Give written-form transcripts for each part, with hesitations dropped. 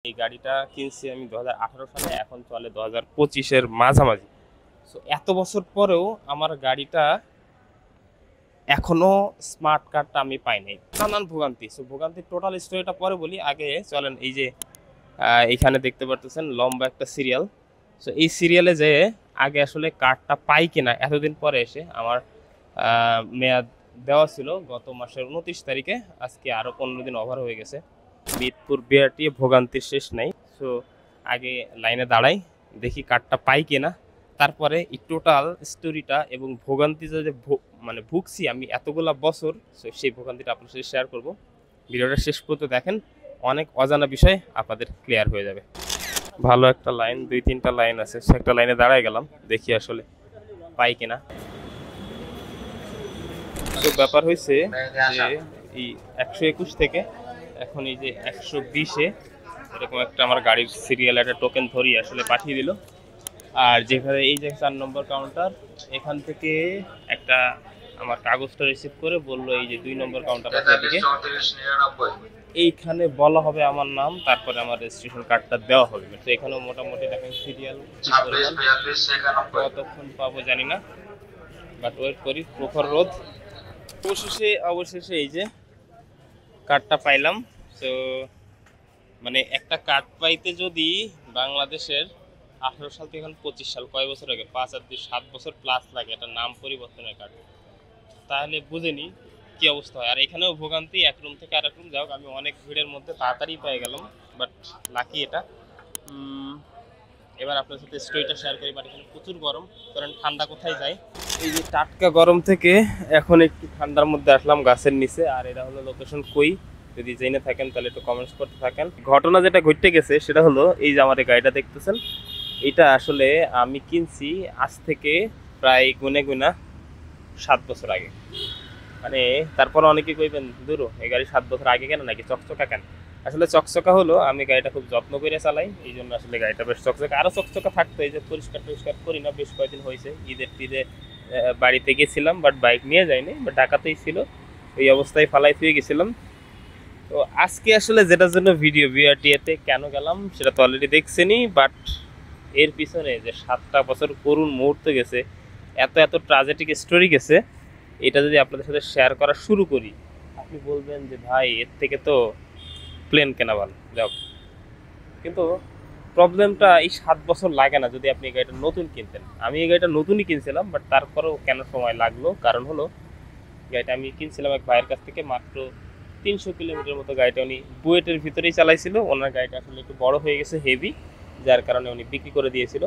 এই গাড়িটা কিনছি আমি 2018 সালে, এখন চলে 2025-এর মাঝামাঝি। সো এত বছর পরেও আমার গাড়িটা এখনো স্মার্ট কার্ডটা আমি পাই নাই, নানান ভোগান্তি। সো ভোগান্তির টোটাল স্টোরিটা পরে বলি, আগে চলেন এই যে এইখানে দেখতে পারতেছেন লম্বা একটা সিরিয়াল। সো এই সিরিয়ালে যে আগে আসলে কার্ডটা পাই কিনা এতদিন পরে এসে আমার মেয়াদ দেওয়া ছিল গত মাসের 29 তারিখে, আজকে আরও 15 দিন ওভার হয়ে গেছে। মিরপুর বিআরটি ভোগান্তির শেষ নাই। সো আগে লাইনে দাঁড়াই, দেখি কার্ডটা পাই কিনা, তারপরে এই টোটাল স্টোরিটা এবং ভোগান্তি যে মানে ভুগছি আমি এতগুলা বছর, সো সেই ভোগান্তিটা আপনার সাথে শেয়ার করব। ভিডিওটা শেষ পর্যন্ত দেখেন, অনেক অজানা বিষয় আপনাদের ক্লিয়ার হয়ে যাবে। ভালো একটা লাইন, 2-3টা লাইন আছে, সে একটা লাইনে দাঁড়ায় গেলাম, দেখি আসলে পাই কিনা। তো ব্যাপার হয়েছে যে এই 121 থেকে এখন এই যে 120-এ এরকম একটা আমার গাড়ির সিরিয়াল একটা টোকেন ধরি আসলে পাঠিয়ে দিল। আর যেখানে এই যে 4 নম্বর কাউন্টার, এখান থেকে একটা আমার কাগজটা রিসিভ করে বললো এই যে 2 নম্বর কাউন্টার আছে এদিকে, এইখানে বলা হবে আমার নাম, তারপরে আমার রেজিস্ট্রেশন কার্ডটা দেওয়া হবে। তো এখানেও মোটামুটি দেখেন সিরিয়াল কতক্ষণ পাবো জানি না, বাট ওয়েট করি। প্রখর রোদ। অবশেষে এই যে কার্ডটা পাইলাম। তো মানে একটা কার্ড পাইতে যদি বাংলাদেশের 18 সাল থেকে এখন 25 সাল, কয় বছর আগে, 5 আর 2 7 বছর প্লাস লাগে একটা নাম পরিবর্তনের কার্ড, তাহলে বুঝেনি কি অবস্থা হয়। আর এখানেও ভোগান্তি, এক রুম থেকে আরেক রুম। যাও, আমি অনেক ভিড়ের মধ্যে তাড়াতাড়ি পেয়ে গেলাম, বাট লাকি এটা। এবার আপনার সাথে স্টোরিটা শেয়ার করি। বাট এখানে প্রচুর গরম, কারণ ঠান্ডা কোথায় যায়। এই যে টাটকা গরম থেকে এখন একটু ঠান্ডার মধ্যে আসলাম গাছের নিচে। আর এটা হলো লোকেশন কই, যদি জেনে থাকেন তাহলে একটু কমেন্টস করতে থাকেন। ঘটনা যেটা ঘটে গেছে সেটা হলো এই যে আমার এই গাড়িটা দেখতেছেন, এটা আসলে আমি কিনছি আজ থেকে প্রায় গুনে 7 বছর আগে। মানে তারপর অনেকে কইবেন দূর এই গাড়ি 7 বছর আগে কেন, নাকি চকচকা কেন? আসলে চকচকা হলো আমি গাড়িটা খুব যত্ন করে চালাই, এই জন্য আসলে গাড়িটা বেশ চকচকা। আরও চকচকা থাকতো, এই যে পরিষ্কার করি না, বেশ কয়েকদিন হয়েছে। ঈদে বাড়িতে গেছিলাম, বাট বাইক নিয়ে যাইনি, বাট ঢাকাতেই ছিল, এই অবস্থায় ফালাই থুয়ে গেছিলাম। তো আজকে আসলে যেটার জন্য ভিডিও বিআরটিএতে কেন গেলাম সেটা তো অলরেডি দেখছেনই, বাট এর পিছনে যে 7টা বছর করুণ মুহূর্ত গেছে, এত ট্রাজেডিক স্টোরি গেছে, এটা যদি আপনাদের সাথে শেয়ার করা শুরু করি, আপনি বলবেন যে ভাই এর থেকে তো প্লেন কেনা ভালো। যাও, কিন্তু প্রবলেমটা এই 7 বছর লাগে না যদি আপনি এই গাড়িটা নতুন কিনতেন। আমি এই গাড়িটা নতুনই কিনছিলাম, বাট তারপরেও কেন সময় লাগলো, কারণ হলো গাড়িটা আমি কিনছিলাম এক ভাইয়ের কাছ থেকে, মাত্র 300 কিলোমিটার মতো গাড়িটা উনি বুয়েটের ভিতরেই চালাইছিল। ওনার গাড়িটা আসলে একটু বড় হয়ে গেছে, হেভি, যার কারণে উনি বিক্রি করে দিয়েছিল।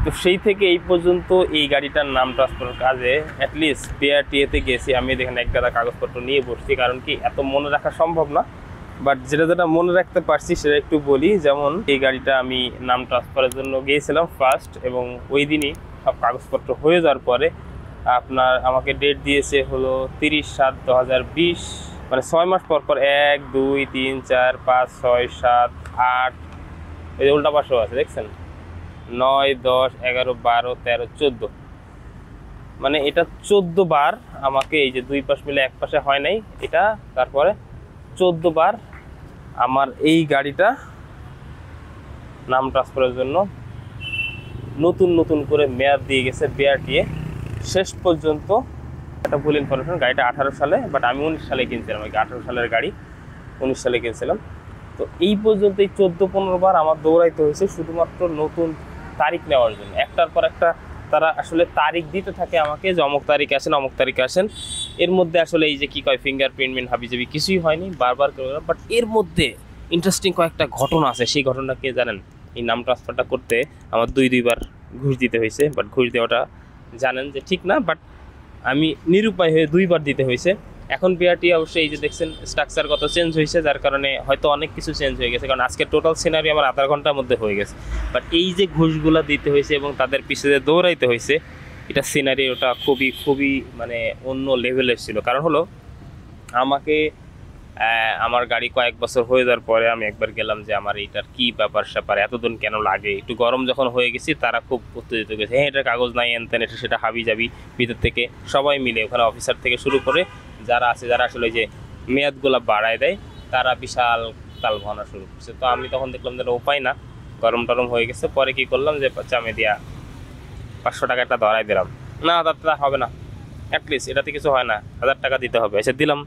তো সেই থেকে এই পর্যন্ত এই গাড়িটার নাম ট্রান্সফারের কাজে অ্যাটলিস্ট বিআরটিএতে গেছি আমি, দেখেন এক গাদা কাগজপত্র নিয়ে বসছি, কারণ কি এত মনে রাখা সম্ভব না। বাট যেটা মনে রাখতে পারছি সেটা একটু বলি। যেমন এই গাড়িটা আমি নাম ট্রান্সফারের জন্য গিয়েছিলাম ফার্স্ট, এবং ওই দিনই সব কাগজপত্র হয়ে যাওয়ার পরে আপনার আমাকে ডেট দিয়েছে হলো 30/7/2020, মানে 6 মাস পর পর 1 2 3 4 5 6 7 8, এই যে উল্টা পাশেও আছে দেখছেন, 9 10 11 12 13 14, মানে এটা 14 বার আমাকে, এই যে 2 পাশ মিলে এক পাশে হয় নাই এটা, তারপরে 14 বার আমার এই গাড়িটা নাম ট্রান্সফারের জন্য নতুন করে মেয়াদ দিয়ে গেছে বিআরটিএ। শেষ পর্যন্ত একটা ভুল ইনফরমেশন, গাড়িটা 18 সালে, বাট আমি 19 সালে কিনছিলাম। 18 সালের গাড়ি 19 সালে কিনছিলাম। তো এই পর্যন্ত এই 14-15 বার আমার দৌড়াইতে হয়েছে শুধুমাত্র নতুন তারিখ নেওয়ার জন্য। একটার পর একটা তারা আসলে তারিখ দিতে থাকে আমাকে, যে অমুক তারিখ আসেন অমুক তারিখে আসেন। এর মধ্যে আসলে এই যে কী কয় ফিঙ্গারপ্রিন্ট হাবিজাবি কিছুই হয়নি, বারবার করে। বাট এর মধ্যে ইন্টারেস্টিং কয়েকটা ঘটনা আছে। সেই ঘটনা কে জানেন? এই নাম ট্রান্সফারটা করতে আমার 2বার ঘুষ দিতে হয়েছে। বাট ঘুষ দেওয়াটা জানেন যে ঠিক না, বাট আমি নিরুপায় হয়ে 2বার দিতে হয়েছে। এখন বিআরটি অবশ্যই এই যে দেখছেন স্ট্রাকচারগত চেঞ্জ হয়েছে, যার কারণে হয়তো অনেক কিছু চেঞ্জ হয়ে গেছে, কারণ আজকে টোটাল সিনারি আমার আধা ঘন্টার মধ্যে হয়ে গেছে। বাট এই যে ঘুষগুলো দিতে হয়েছে এবং তাদের পিছনে দৌড়াইতে হয়েছে, এটা সিনারি ওটা খুবই মানে অন্য লেভেলের ছিল। কারণ হলো আমাকে আমার গাড়ি কয়েক বছর হয়ে যাওয়ার পরে আমি একবার গেলাম যে আমার এইটার কী ব্যাপার এতদিন কেন লাগে, একটু গরম যখন হয়ে গেছি তারা খুব উত্তেজিত গেছে, হ্যাঁ এটার কাগজ নাই এনতেন, এটা সেটা হাবিজাবি ভিতর থেকে সবাই মিলে, ওখানে অফিসার থেকে শুরু করে যারা আছে, যারা আসলে যে মেয়াদগুলো বাড়ায় দেয়, তারা বিশাল তাল ভাঙা শুরু করছে। তো আমি তখন দেখলাম যে উপায় না, গরম টরম হয়ে গেছে। পরে কি করলাম যে চামে দিয়া 500 টাকা একটা ধরাই দিলাম, না 1000 টাকা হবে না, অ্যাটলিস্ট এটাতে কিছু হয় না, 1000 টাকা দিতে হবে, এসে দিলাম।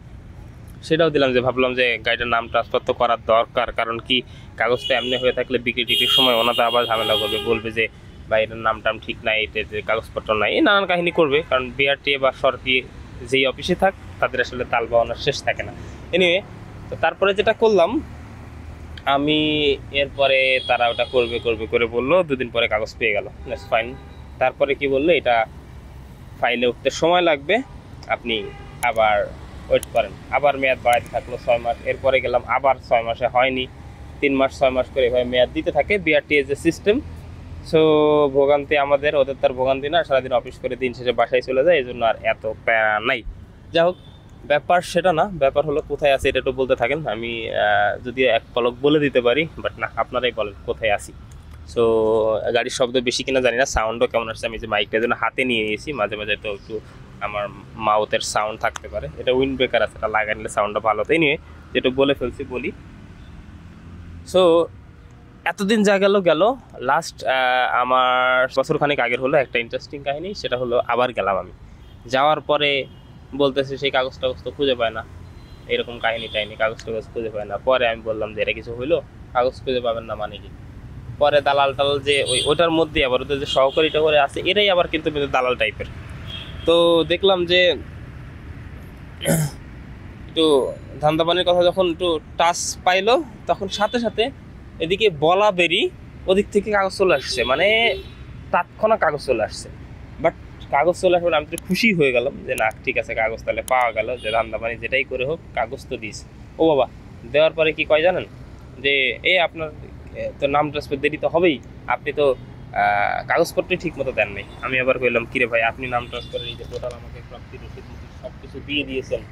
সেটাও দিলাম, যে ভাবলাম যে গাড়িটার নাম ট্রান্সফার তো করার দরকার, কারণ কি কাগজটা এমনি হয়ে থাকলে বিক্রি টিক্রির সময় ওনাদের আবার ঝামেলা করবে, বলবে যে ভাই এটার নাম টাম ঠিক নাই, এটাতে কাগজপত্র নাই, এই নানান কাহিনী করবে। কারণ বিআরটিএ বা সরকারি যেই অফিসে থাক তাদের আসলে তাল বাহানোর শেষ থাকে না। এনিওয়ে, তো তারপরে যেটা করলাম আমি, এরপরে তারা ওটা করবে করবে করে বললো, 2 দিন পরে কাগজ পেয়ে গেল, দ্যাটস ফাইন। তারপরে কি বললো, এটা ফাইলে উঠতে সময় লাগবে, আপনি আবার ওয়েট করেন। আবার মেয়াদ বাড়াতে থাকলো 6 মাস। এরপরে গেলাম, আবার 6 মাসে হয়নি, 3 মাস 6 মাস করে এভাবে মেয়াদ দিতে থাকে বিআরটিএ যে সিস্টেম। সো ভোগান্তি আমাদের, ওদের তার ভোগান্তি না, সারাদিন অফিস করে দিন শেষে বাসায় চলে যায়, এই জন্য আর এত প্যারা নাই। যাই হোক, ব্যাপার সেটা না, ব্যাপার হলো কোথায় আছে এটা একটু বলতে থাকেন। আমি যদি এক পলক বলে দিতে পারি, বাট না, আপনারাই বলেন কোথায় আসি। সো গাড়ির শব্দ বেশি কিনা জানি না, সাউন্ডও কেমন আসছে। আমি যে মাইকটার জন্য হাতে নিয়ে নিয়েছি, মাঝে মাঝে তো একটু আমার মাউথের সাউন্ড থাকতে পারে, এটা উইন্ড ব্রেকার আছে, এটা লাগাই নিলে সাউন্ডটা ভালো। তাই নিয়ে যেটা বলে ফেলছি বলি। সো এতদিন যা গেল গেল, লাস্ট আমার বছরখানেক আগের হলো একটা ইন্টারেস্টিং কাহিনী। সেটা হলো আবার গেলাম আমি, যাওয়ার পরে বলতেছে সেই কাগজ টাগজ তো খুঁজে পায় না, এরকম কাহিনী টাইনি, কাগজ টাগজ খুঁজে পায় না। পরে আমি বললাম যে এটা কিছু হইলো, কাগজ খুঁজে পাবেন না মানে কি? পরে দালাল টালাল যে ওইটার মধ্যে আবার ওদের যে সহকারীটা করে আছে, এটাই আবার কিন্তু দালাল টাইপের। তো দেখলাম যে একটু ধান্দাবানির কথা যখন একটু টাচ পাইলো, তখন সাথে সাথে এদিকে বলা বেরি ওদিক থেকে কাগজ চলে আসছে, মানে তৎক্ষণাৎ কাগজ চলে আসছে। বাট কাগজ চলে আসলে আমি একটু খুশি হয়ে গেলাম যে না ঠিক আছে, কাগজ তাহলে পাওয়া গেল, যে ধান্দাবানি যেটাই করে হোক কাগজ তো দিস। ও বাবা, দেওয়ার পরে কি কয় জানেন, যে আপনার তো নাম ট্রান্সফার দেরি তো হবেই, আপনি তো কাগজপত্রই ঠিক মতো দেন নাই। আমি আবার কইলাম কিরে ভাই, আপনি নাম ট্রান্সফারের এই যে টোটাল আমাকে প্রাপ্তির রসিদ সব কিছু দিয়ে দিয়েছেন,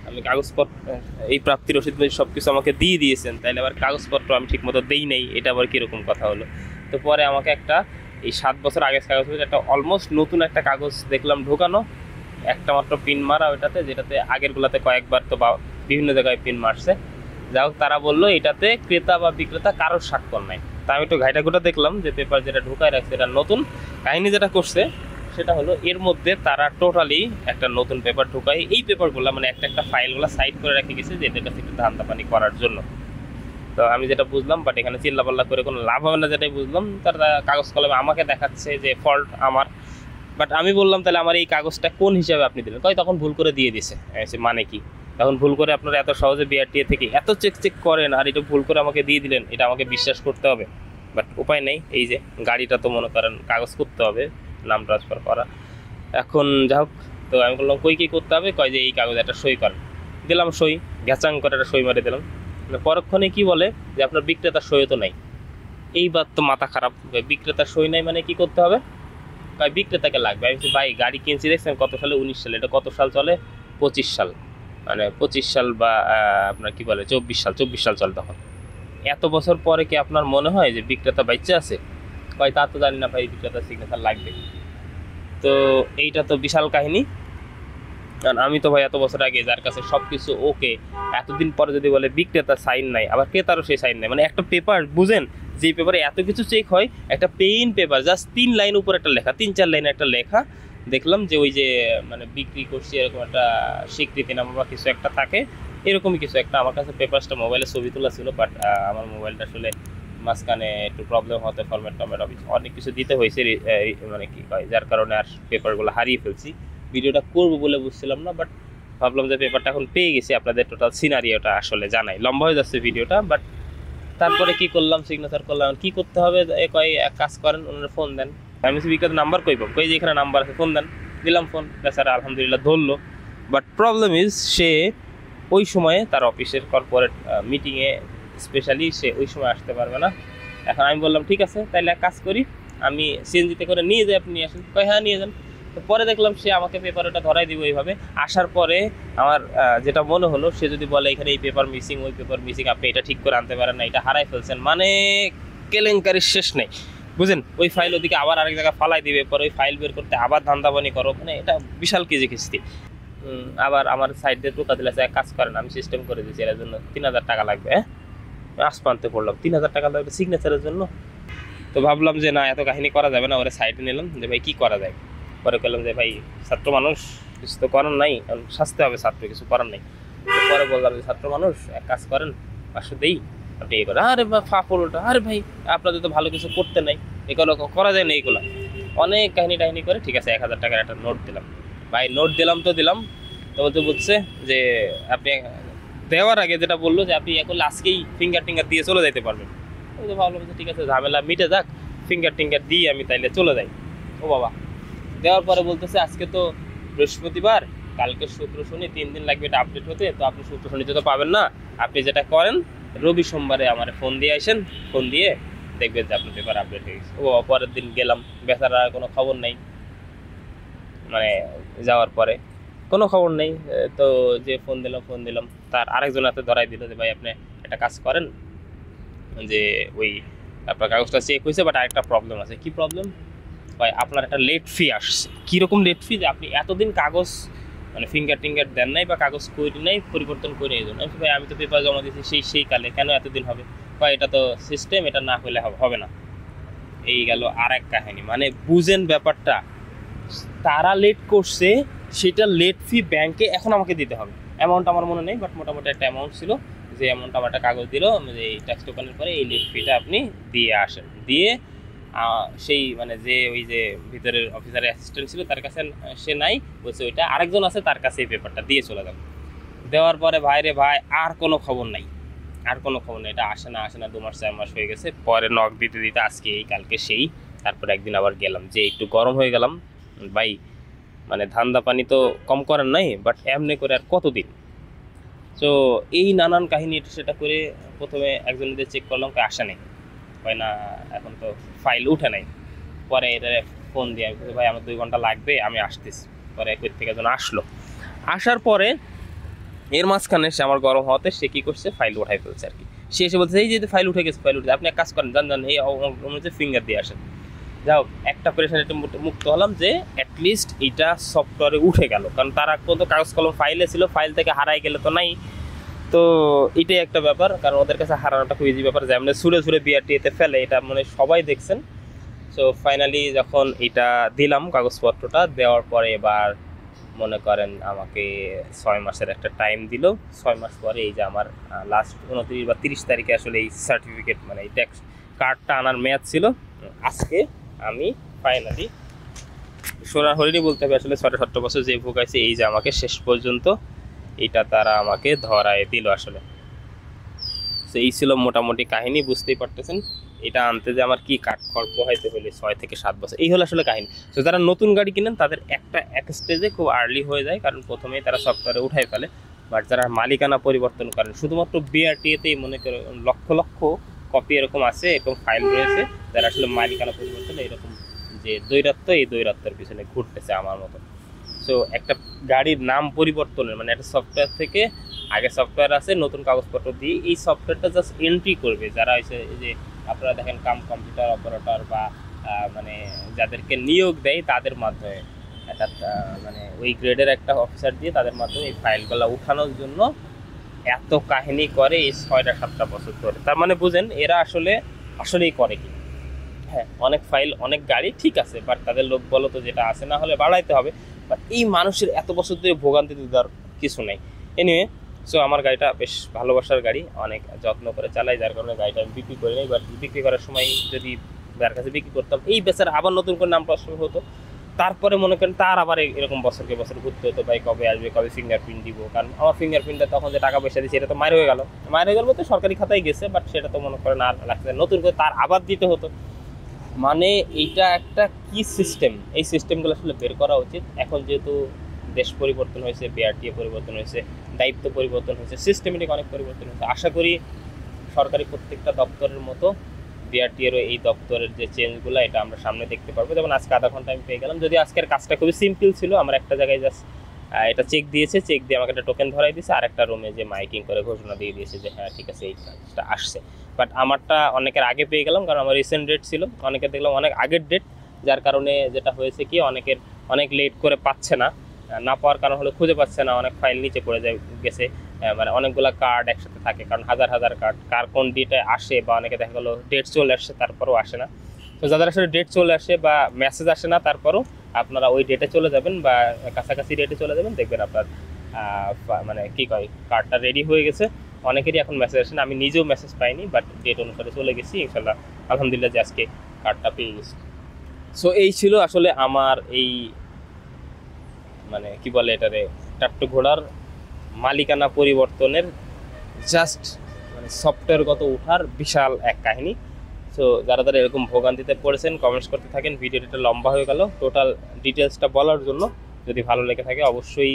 আমি কাগজপত্র এই প্রাপ্তি রসিদ সব কিছু আমাকে দিয়ে দিয়েছেন, তাইলে আবার কাগজপত্র আমি ঠিক মতো দেই নেই, এটা আবার কীরকম কথা হলো? তো পরে আমাকে একটা এই 7 বছর আগের কাগজ, একটা অলমোস্ট নতুন একটা কাগজ দেখলাম ঢোকানো, একটা মাত্র পিন মারা ওইটাতে, যেটাতে আগেরগুলোতে কয়েকবার তো বিভিন্ন জায়গায় পিন মারছে। যাই হোক, তারা বললো এটাতে ক্রেতা বা বিক্রেতা কারোর স্বাক্ষর নাই। তা আমি একটু ঘাইটাঘুটা দেখলাম যে পেপার যেটা ঢুকায় রাখছে এটা নতুন। কাহিনী যেটা করছে সেটা হলো, এর মধ্যে তারা টোটালি একটা নতুন পেপার ঢুকায়, এই পেপারগুলো মানে একটা ফাইলগুলো সাইড করে রেখে গেছে যে এদের কাছে একটু ধান্দাপানি করার জন্য। তো আমি যেটা বুঝলাম, বাট এখানে চিল্লাপাল্লা করে কোনো লাভ হবে না, যেটাই বুঝলাম, তারা কাগজ কলমে আমাকে দেখাচ্ছে যে ফল্ট আমার। বাট আমি বললাম তাহলে আমার এই কাগজটা কোন হিসাবে আপনি দিলেন? কই তখন ভুল করে দিয়ে দিছে। মানে কি, তখন ভুল করে আপনারা এত সহজে বিআরটিএ থেকে এত চেক করেন, আর এটা ভুল করে আমাকে দিয়ে দিলেন, এটা আমাকে বিশ্বাস করতে হবে। বাট উপায় নেই, এই যে গাড়িটা তো মনে করেন কাগজ করতে হবে, নাম ট্রান্সফার করা। এখন যা হোক, তো আমি বললাম কই কী করতে হবে? কয় যে এই কাগজে একটা সই করেন। দিলাম সই, ঘ্যাচাং করে একটা সই মারে দিলাম। পরক্ষণে কি বলে যে আপনার বিক্রেতার সই তো নাই। এইবার তো মাথা খারাপ, বিক্রেতার সই নাই মানে কি করতে হবে? কয় বিক্রেতাকে লাগবে। আমি বলছি ভাই গাড়ি কিনছি দেখছেন কত সালে, 19 সালে, এটা কত সাল চলে? 25 সাল, মানে 25 সাল বা আপনার কি বলে 24 সাল চলে। তখন এত বছর পরে কি আপনার মনে হয় যে বিক্রেতা বাইচে আছে? কয় তা তো জানি না ভাই, বিক্রেতার সিগনেচার লাগবে। তো এইটা তো বিশাল কাহিনী, কারণ আমি তো ভাই এত বছর আগে যার কাছে সব কিছু ওকে, এতদিন পরে যদি বলে বিক্রেতা সাইন নাই, আবার ক্রেতারও সেই সাইন নাই, মানে একটা পেপার বুঝেন, যে পেপারে এত কিছু চেক হয়, একটা পেইন পেপার জাস্ট 3 লাইন উপর একটা লেখা, 3-4 লাইনে একটা লেখা, দেখলাম যে ওই যে মানে বিক্রি করছি এরকম একটা স্বীকৃতি নাম বা কিছু একটা থাকে, এরকমই কিছু একটা। আমার কাছে পেপারসটা মোবাইলে ছবি তোলা ছিল, বাট আমার মোবাইলটা আসলে মাঝখানে একটু প্রবলেম হতে, ফরম্যাট অনেক কিছু দিতে হয়েছে, মানে কি কয়, যার কারণে আর পেপারগুলো হারিয়ে ফেলছি। ভিডিওটা করবো বলে বুঝছিলাম না, বাট ভাবলাম যে পেপারটা এখন পেয়ে গেছি, আপনাদের টোটাল সিনারিওটা আসলে জানাই, লম্বা হয়ে যাচ্ছে ভিডিওটা। বাট তারপরে কি করলাম, সিগনেচার করলাম, কি করতে হবে? কয় এক কাজ করেন, ওনারা ফোন দেন। আমি বিক্রেতার নাম্বার কই পাবো? কই যে এখানে নাম্বার আছে, ফোন দেন। দিলাম ফোন, স্যার আলহামদুলিল্লাহ ধরলো। বাট প্রবলেম ইজ, সে ওই সময়ে তার অফিসের কর্পোরেট মিটিংয়ে স্পেশালি সে ওই সময় আসতে পারবে না। এখন আমি বললাম ঠিক আছে, তাইলে এক কাজ করি, আমি সিএনজিতে করে নিয়ে যাই, আপনি নিয়ে আসেন। কয় হ্যাঁ নিয়ে যান। তো পরে দেখলাম সে আমাকে পেপারটা ধরাই দিব এইভাবে। আসার পরে আমার যেটা মনে হলো, সে যদি বলে এখানে এই পেপার মিসিং, ওই পেপার মিসিং, আপনি এটা ঠিক করে আনতে পারেন না, এটা হারাই ফেলছেন, মানে কেলেঙ্কারির শেষ নেই, বুঝেন? ওই ফাইল ওদিকে আবার আরেক জায়গায় ফালাই দিবে, পরে ওই ফাইল বের করতে আবার ধান্দাবানি করো, মানে এটা বিশাল কেজি কিস্তি। আবার আমার সাইড দিয়ে টোকা দিলে এক কাজ করেন, আমি সিস্টেম করে দিচ্ছি, এর জন্য 3000 টাকা লাগবে। হ্যাঁ আসপান্তে পড়লাম 3000 টাকা লাগবে সিগনেচারের জন্য। তো ভাবলাম যে না, এত কাহিনী করা যাবে না, ওরা সাইডে নিলাম যে ভাই কী করা যায়। পরে করলাম যে ভাই ছাত্র মানুষ, কিছু তো করার নাই, শাস্তি হবে ছাত্র, কিছু করার নেই। পরে বললাম যে ছাত্র মানুষ, এক কাজ করেন, 500 দেই, আপনি এই করেন। আরে বা ফাপড়টা, আরে ভাই আপনাদের তো ভালো কিছু করতে নাই, এগুলো করা যায় না, এইগুলো অনেক কাহিনী টাহিনী করে ঠিক আছে 1000 টাকার একটা নোট দিলাম। ভাই নোট দিলাম তো দিলাম, তো বলছে যে আপনি দেওয়ার আগে যেটা বললো যে আপনি এখন আজকেই ফিঙ্গার টিঙ্গার দিয়ে চলে যাইতে পারবেন। ওই তো ভাবলাম যে ঠিক আছে, ঝামেলা মিটে যাক, ফিঙ্গার টিঙ্গার দিয়ে আমি তাইলে চলে যাই। ও বাবা, দেওয়ার পরে বলতেছে আজকে তো বৃহস্পতিবার, কালকে শুক্র শনি 3 দিন লাগবে এটা আপডেট হতে, তো আপনি শুক্র শনিতে তো পাবেন না, আপনি যেটা করেন রবি সোমবারে আমার ফোন দিয়ে আসেন, ফোন দিয়ে দেখবেন যে আপনার পেপার আপডেট হয়ে গেছে। ও বাবা, পরের দিন গেলাম, বেচারা কোনো খবর নেই, মানে যাওয়ার পরে কোনো খবর নেই। তো যে ফোন দিলাম তার আরেকজন হাতে ধরাই দিল যে ভাই আপনি একটা কাজ করেন, যে ওই আপনার কাগজটা চেক হয়েছে, বাট আরেকটা প্রবলেম আছে। কি প্রবলেম ভাই? আপনার একটা লেট ফি আসছে। কীরকম লেট ফি? যে আপনি এতদিন কাগজ মানে ফিঙ্গার টিঙ্গার দেন নাই বা কাগজ করি নাই, পরিবর্তন করে এই জন্য। ভাই আমি তো পেপার জমা দিয়েছি সেই কালে, কেন এতদিন হবে? ভাই এটা তো সিস্টেম, এটা না হলে হবে না। এই গেল আর এক কাহিনী, মানে বুঝেন ব্যাপারটা। তারা লেট করছে, সেটা লেট ফি ব্যাংকে এখন আমাকে দিতে হবে। অ্যামাউন্ট আমার মনে নেই, বাট মোটামুটি একটা অ্যামাউন্ট ছিল, যে অ্যামাউন্ট আমার একটা কাগজ দিল যে এই ট্যাক্স টোকেনের পরে এই লেট ফিটা আপনি দিয়ে আসেন। দিয়ে সেই মানে যে ওই যে ভিতরের অফিসারের অ্যাসিস্ট্যান্ট ছিল তার কাছে সে নাই, বলছে ওইটা আরেকজন আছে, তার কাছে এই পেপারটা দিয়ে চলে যাবে। দেওয়ার পরে ভাই রে ভাই, আর কোনো খবর নাই, আর কোনো খবর নেই। এটা আসে না 2 মাস 4 মাস হয়ে গেছে। পরে নক দিতে দিতে আজকে এই কালকে সেই, তারপরে একদিন আবার গেলাম, যে একটু গরম হয়ে গেলাম ভাই, মানে ধান্দা পানি তো কম করার নাই, বাট এমনি করে আর কতদিন। তো এই নানান কাহিনী সেটা করে প্রথমে একজনদের চেক করলাম, আসে নাই, হয় না, এখন তো ফাইল উঠে নাই। পরে এটা ফোন দিয়ে আমি ভাই আমার 2 ঘন্টা লাগবে, আমি আসতেছি। পরে একই থেকে একজন আসলো, আসার পরে এর মাঝখানে সে আমার গরম হওয়াতে সে কী করছে, ফাইল উঠাই ফেলছে আর কি। সে এসে বলছে এই যে ফাইল উঠে গেছে, ফাইল উঠে, আপনি এক কাজ করেন, জান এই হচ্ছে ফিঙ্গার দিয়ে আসেন। যাই হোক, একটা পেরেশানিতে মুক্ত হলাম যে অ্যাটলিস্ট এইটা সফটওয়্যারে উঠে গেল, কারণ তার আগ পর্যন্ত কাগজ কলম ফাইলে ছিল, ফাইল থেকে হারাই গেলে তো নাই। তো এটাই একটা ব্যাপার, কারণ ওদের কাছে হারানোটা খুব ইজি ব্যাপার, যেমন ছুঁড়ে বিআরটিএতে ফেলে, এটা মানে সবাই দেখছেন। সো ফাইনালি যখন এটা দিলাম কাগজপত্রটা দেওয়ার পরে, এবার মনে করেন আমাকে 6 মাসের একটা টাইম দিল। 6 মাস পরে এই যে আমার লাস্ট 29 বা 30 তারিখে আসলে এই সার্টিফিকেট মানে এই ট্যাক্স কার্ডটা আনার মেয়াদ ছিল। আজকে আমি ফাইনালি সোনার হরিণী বলতে হবে, আসলে 6-7 বছর যে ভোগাইছে, এই যে আমাকে শেষ পর্যন্ত এটা তারা আমাকে ধরায় দিল আসলে। তো এই ছিল মোটামুটি কাহিনী, বুঝতেই পারতেছেন এটা আনতে যে আমার কি কাঠখড় পোহাইতে হলে 6 থেকে 7 বছর, এই হলো আসলে কাহিনী। তো যারা নতুন গাড়ি কিনেন তাদের এক স্টেজে খুব আর্লি হয়ে যায়, কারণ প্রথমেই তারা সফটওয়্যারে উঠাই ফেলে। বাট যারা মালিকানা পরিবর্তন করেন, শুধুমাত্র বিআরটিএতেই মনে করে লক্ষ লক্ষ কপি এরকম আছে, এরকম ফাইল রয়েছে, যারা আসলে মালিকানা পরিবর্তন এরকম যে দৈরাত্য, এই দৈরাত্যের পিছনে ঘুরতেছে আমার মতো। সো একটা গাড়ির নাম পরিবর্তনের মানে একটা সফটওয়্যার থেকে, আগে সফটওয়্যার আছে, নতুন কাগজপত্র দিয়ে এই সফটওয়্যারটা জাস্ট এন্ট্রি করবে যারা হচ্ছে যে আপনারা দেখেন কম্পিউটার অপারেটর বা মানে যাদেরকে নিয়োগ দেয় তাদের মাধ্যমে, একটা মানে ওই গ্রেডের একটা অফিসার দিয়ে তাদের মাধ্যমে এই ফাইলগুলো উঠানোর জন্য এত কাহিনী করে এই 6-7টা বছর ধরে। তার মানে বুঝেন এরা আসলেই করে কি। হ্যাঁ, অনেক ফাইল অনেক গাড়ি ঠিক আছে, বাট তাদের লোক বলো তো যেটা আছে, না হলে বাড়াইতে হবে। বাট এই মানুষের এত বছর ধরে ভোগান্তি দেওয়ার কিছু নেই। এনিওয়ে, সো আমার গাড়িটা বেশ ভালোবাসার গাড়ি, অনেক যত্ন করে চালাই, যার কারণে গাড়িটা আমি বিক্রি করি নাই। বাট বিক্রি করার সময় যদি যার কাছে বিক্রি করতাম, এই বেচারা আবার নতুন করে নাম প্রশ্ন হতো, তারপরে মনে করেন তার আবার এরকম বছরকে বছর ঘুরতে হতো, ভাই কবে আসবে, কবে ফিঙ্গারপ্রিন্ট দিব। কারণ আমার ফিঙ্গারপ্রিন্টটা তখন যে টাকা পয়সা দিয়েছে এটা তো মায়ের হয়ে গেল বলতে সরকারি খাতায় গেছে, বাট সেটা তো মনে করেন আর লাগছে, নতুন করে তার আবার দিতে হতো। মানে এইটা একটা কি সিস্টেম, এই সিস্টেমগুলো আসলে বের করা উচিত। এখন যেহেতু দেশ পরিবর্তন হয়েছে, বিআরটিএ পরিবর্তন হয়েছে, দায়িত্ব পরিবর্তন হয়েছে, সিস্টেমেটিক অনেক পরিবর্তন হয়েছে। আশা করি সরকারি প্রত্যেকটা দপ্তরের মতো বিআরটিএরও এই দপ্তরের যে চেঞ্জগুলো এটা আমরা সামনে দেখতে পারবো। যেমন আজকে আধা ঘন্টা আমি পেয়ে গেলাম, যদি আজকের কাজটা খুবই সিম্পল ছিল, আমার একটা জায়গায় জাস্ট এটা চেক দিয়েছে, চেক দিয়ে আমাকে একটা টোকেন ধরাই দিয়েছে, আর একটা রুমে যে মাইকিং করে ঘোষণা দিয়ে দিয়েছে যে হ্যাঁ ঠিক আছে এই কাজটা আসছে। বাট আমারটা অনেকের আগে পেয়ে গেলাম, কারণ আমার রিসেন্ট ডেট ছিল, অনেকের দেখলাম অনেক আগের ডেট, যার কারণে যেটা হয়েছে কি অনেক লেট করে পাচ্ছে না, না পাওয়ার কারণ হলো খুঁজে পাচ্ছে না, অনেক ফাইল নিচে পড়ে গেছে, মানে অনেকগুলা কার্ড একসাথে থাকে, কারণ হাজার হাজার কার্ড, কার কোন ডেটে আসে বা অনেকে দেখা গেলো ডেট চলে আসছে তারপরেও আসে না। তো যাদের আসলে ডেট চলে আসে বা মেসেজ আসে না তারপরও আপনারা ওই ডেটে চলে যাবেন বা কাছাকাছি ডেটে চলে যাবেন, দেখবেন আপনার মানে কি কয় কার্ডটা রেডি হয়ে গেছে। অনেকেরই এখন মেসেজ আসে না, আমি নিজেও মেসেজ পাইনি, বাট ডেট অনুসারে চলে গেছি ইনশাল্লাহ, আলহামদুলিল্লাহ যে আজকে কার্ডটা পেয়ে গেছি। সো এই ছিল আসলে আমার এই মানে কি বলে এটারে টাট্টু ঘোড়ার মালিকানা পরিবর্তনের জাস্ট মানে সফটওয়্যারগত ওঠার বিশাল এক কাহিনী। সো যারা যারা এরকম ভোগান্তিতে পড়েছেন কমেন্টস করতে থাকেন। ভিডিওটা লম্বা হয়ে গেল টোটাল ডিটেলসটা বলার জন্য। যদি ভালো লেগে থাকে অবশ্যই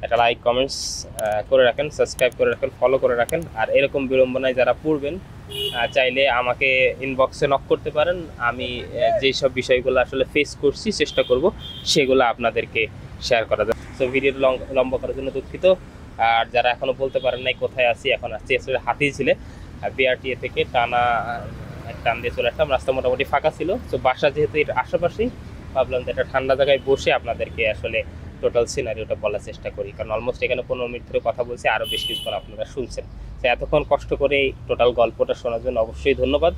একটা লাইক কমেন্টস করে রাখেন, সাবস্ক্রাইব করে রাখেন, ফলো করে রাখেন। আর এরকম বিড়ম্বনায় যারা পড়বেন চাইলে আমাকে ইনবক্সে নক করতে পারেন। আমি যেই সব বিষয়গুলো আসলে ফেস করছি চেষ্টা করব সেগুলো আপনাদেরকে শেয়ার করা যায়। সো ভিডিওটা লম্বা করার জন্য দুঃখিত। আর যারা এখনো বলতে পারেন নাই কোথায় আছি, এখন আসছি আসলে হাতিঝিলে বিআরটিএ থেকে টানা টান দিয়ে চলে আসলাম। রাস্তা মোটামুটি ফাঁকা ছিল, তো বাসা যেহেতু এর আশেপাশেই ভাবলাম যে একটা ঠান্ডা জায়গায় বসে আপনাদেরকে আসলে টোটাল সিনারিওটা বলার চেষ্টা করি, কারণ অলমোস্ট এখানে 15 মিনিট ধরে কথা বলছি, আরও বেশ কিছুক্ষণ আপনারা শুনছেন। তো এতক্ষণ কষ্ট করে টোটাল গল্পটা শোনার জন্য অবশ্যই ধন্যবাদ।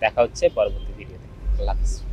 দেখা হচ্ছে পরবর্তী ভিডিওতে। আল্লাহ হাফেজ।